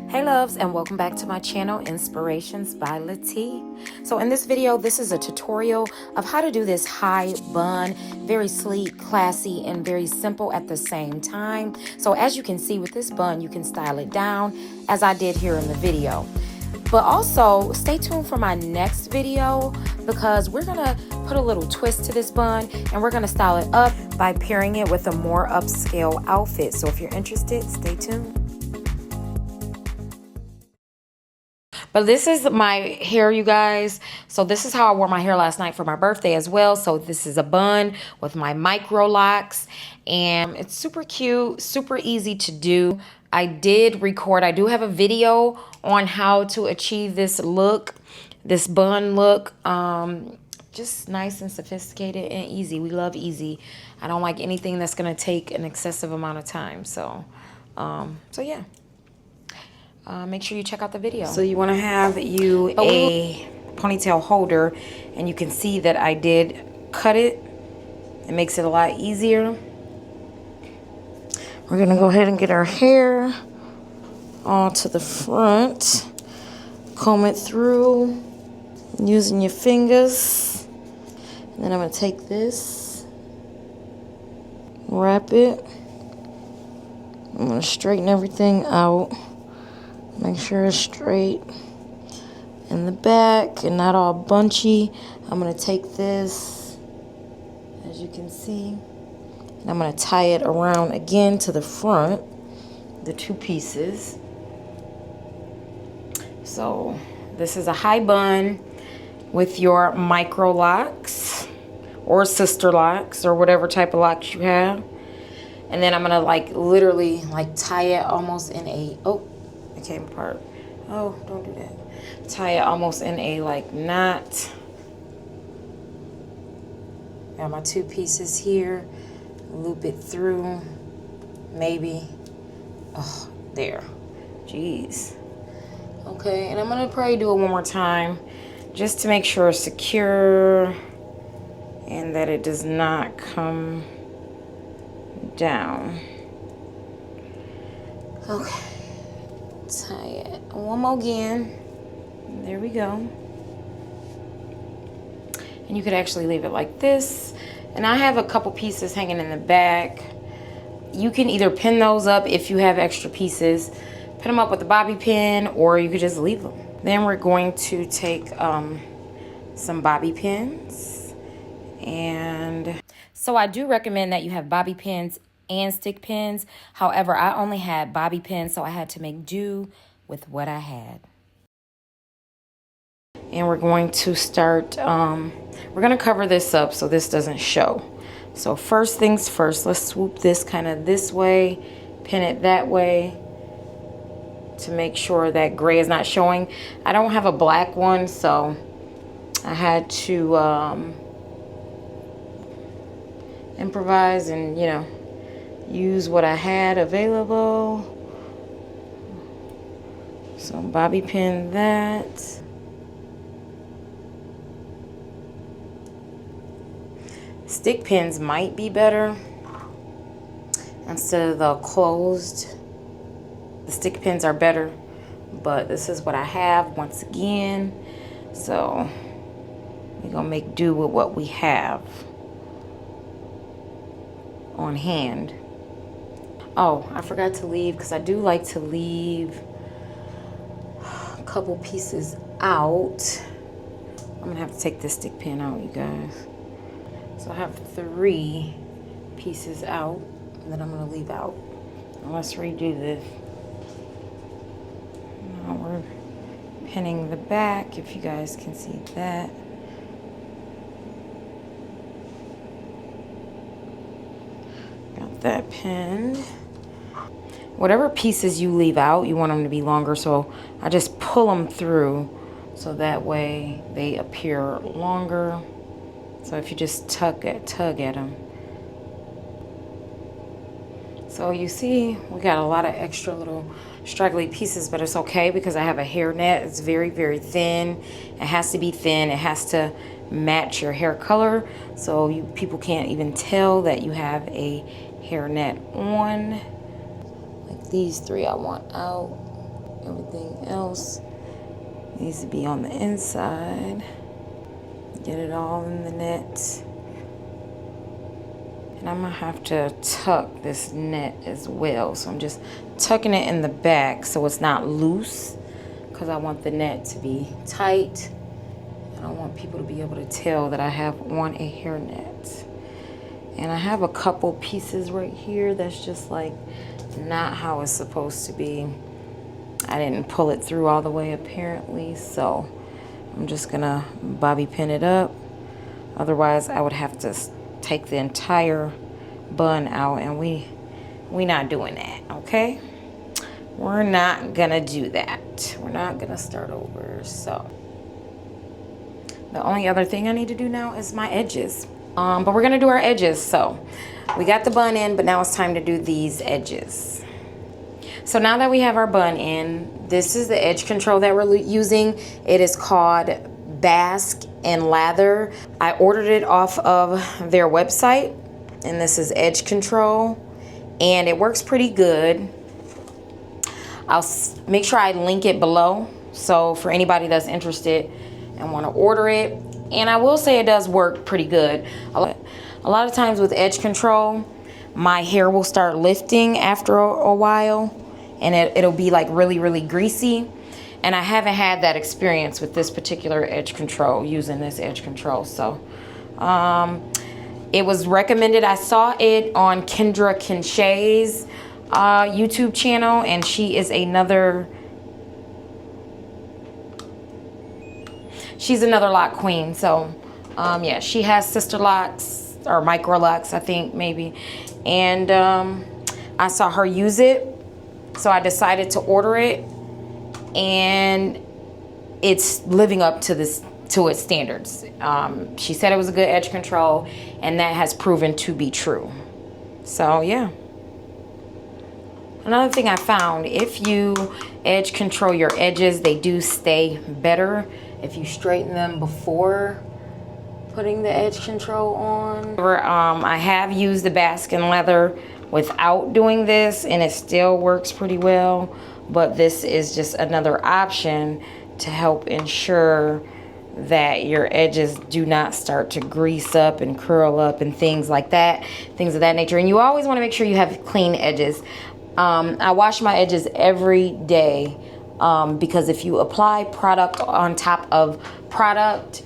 Hey loves, and welcome back to my channel, Inspirations by Lati. So in this video, this is a tutorial of how to do this high bun, very sleek, classy, and very simple at the same time. So as you can see with this bun, you can style it down as I did here in the video. But also stay tuned for my next video because we're gonna put a little twist to this bun and we're gonna style it up by pairing it with a more upscale outfit. So if you're interested, stay tuned. But this is my hair, you guys. So this is how I wore my hair last night for my birthday as well. So this is a bun with my Microlocs. And it's super cute, super easy to do. I did record, I do have a video on how to achieve this look, this bun look. Just nice and sophisticated and easy. We love easy. I don't like anything that's gonna take an excessive amount of time. So yeah. Make sure you check out the video. So you want to have you a ponytail holder, and you can see that I did cut it. It makes it a lot easier. We're gonna go ahead and get our hair all to the front. Comb it through using your fingers. And then I'm gonna take this, wrap it. I'm gonna straighten everything out. Make sure it's straight in the back and not all bunchy. I'm going to take this, as you can see, and I'm going to tie it around again to the front, the two pieces. So this is a high bun with your Microlocs or sister locks or whatever type of locks you have. And then I'm going to literally tie it almost in a, it came apart. Oh, don't do that. Tie it almost in a knot. Got my two pieces here. Loop it through. Maybe. Oh, there. Jeez. Okay, and I'm gonna probably do it one more time just to make sure it's secure and that it does not come down. Okay. Tie it one more again. There we go. And you could actually leave it like this. And I have a couple pieces hanging in the back. You can either pin those up if you have extra pieces, pin them up with a bobby pin, or you could just leave them. Then we're going to take some bobby pins. And so I do recommend that you have bobby pins and stick pins. However, I only had bobby pins, so I had to make do with what I had. And we're going to start, we're gonna cover this up so this doesn't show. So first things first, let's swoop this kind of this way, pin it that way to make sure that gray is not showing. I don't have a black one, so I had to improvise and, use what I had available. So bobby pin that. Stick pins might be better instead of the closed. The stick pins are better, but this is what I have once again. So we're gonna make do with what we have on hand. Oh, I forgot to leave, because I do like to leave a couple pieces out. I'm gonna have to take this stick pin out, you guys. So I have 3 pieces out that I'm gonna leave out. Now let's redo this. Now we're pinning the back, if you guys can see that. Got that pinned. Whatever pieces you leave out, you want them to be longer, so I just pull them through so that way they appear longer. So if you just tug at them. So you see, we got a lot of extra little straggly pieces, but it's okay because I have a hair net. It's very, very thin. It has to be thin. It has to match your hair color, so people can't even tell that you have a hair net on. Like these 3 I want out. Everything else needs to be on the inside. Get it all in the net. And I'm gonna have to tuck this net as well. So I'm just tucking it in the back so it's not loose, because I want the net to be tight. I don't want people to be able to tell that I have on a hairnet. And I have a couple pieces right here that's just like not how it's supposed to be. I didn't pull it through all the way apparently, so I'm just gonna bobby pin it up. Otherwise I would have to take the entire bun out, and we not doing that, okay? We're not gonna do that. We're not gonna start over. So the only other thing I need to do now is my edges. But we're gonna do our edges. So we got the bun in, but now it's time to do these edges. So now that we have our bun in, this is the edge control that we're using. It is called Bask and Lather. I ordered it off of their website, and this is edge control, and it works pretty good. I'll make sure I link it below, so for anybody that's interested and want to order it. And I will say it does work pretty good. A lot of times with edge control, my hair will start lifting after a while, and it'll be like really, really greasy. And I haven't had that experience with this particular edge control, using this edge control. So it was recommended. I saw it on Kendra Kinshay's YouTube channel, and she is she's another lock queen. So yeah, she has sister locks or Microlocs, I think maybe. And I saw her use it, so I decided to order it, and it's living up to its standards. She said it was a good edge control, and that has proven to be true. So yeah. Another thing I found, if you edge control your edges, they do stay better if you straighten them before putting the edge control on. I have used the Bask and Leather without doing this, and it still works pretty well. But this is just another option to help ensure that your edges do not start to grease up and curl up and things like that, things of that nature. And you always want to make sure you have clean edges. I wash my edges every day because if you apply product on top of product,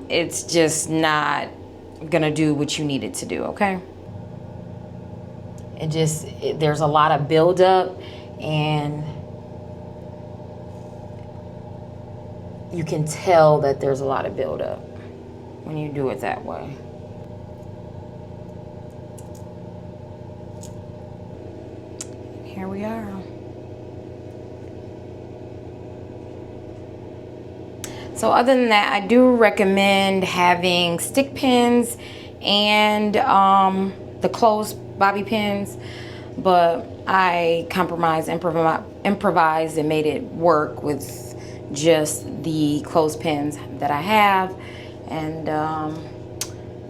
it's just not gonna do what you need it to do, okay? There's a lot of buildup, and you can tell that there's a lot of buildup when you do it that way. Here we are. So other than that, I do recommend having stick pins and the closed bobby pins, but I compromised, improvised and made it work with just the closed pins that I have. And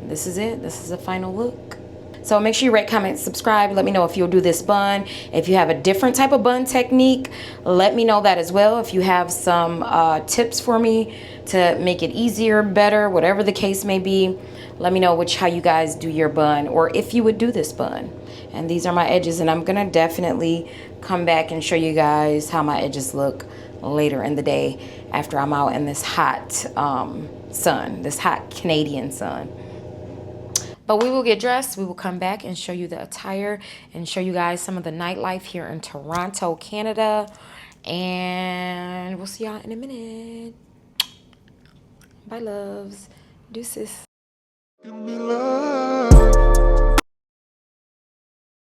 this is it. This is the final look. So make sure you rate, comment, subscribe. Let me know if you'll do this bun. If you have a different type of bun technique, let me know that as well. If you have some tips for me to make it easier, better, whatever the case may be, let me know how you guys do your bun, or if you would do this bun. And these are my edges, and I'm gonna definitely come back and show you guys how my edges look later in the day after I'm out in this hot sun, this hot Canadian sun. But we will get dressed. We will come back and show you the attire and show you guys some of the nightlife here in Toronto, Canada. And we'll see y'all in a minute. Bye, loves. Deuces.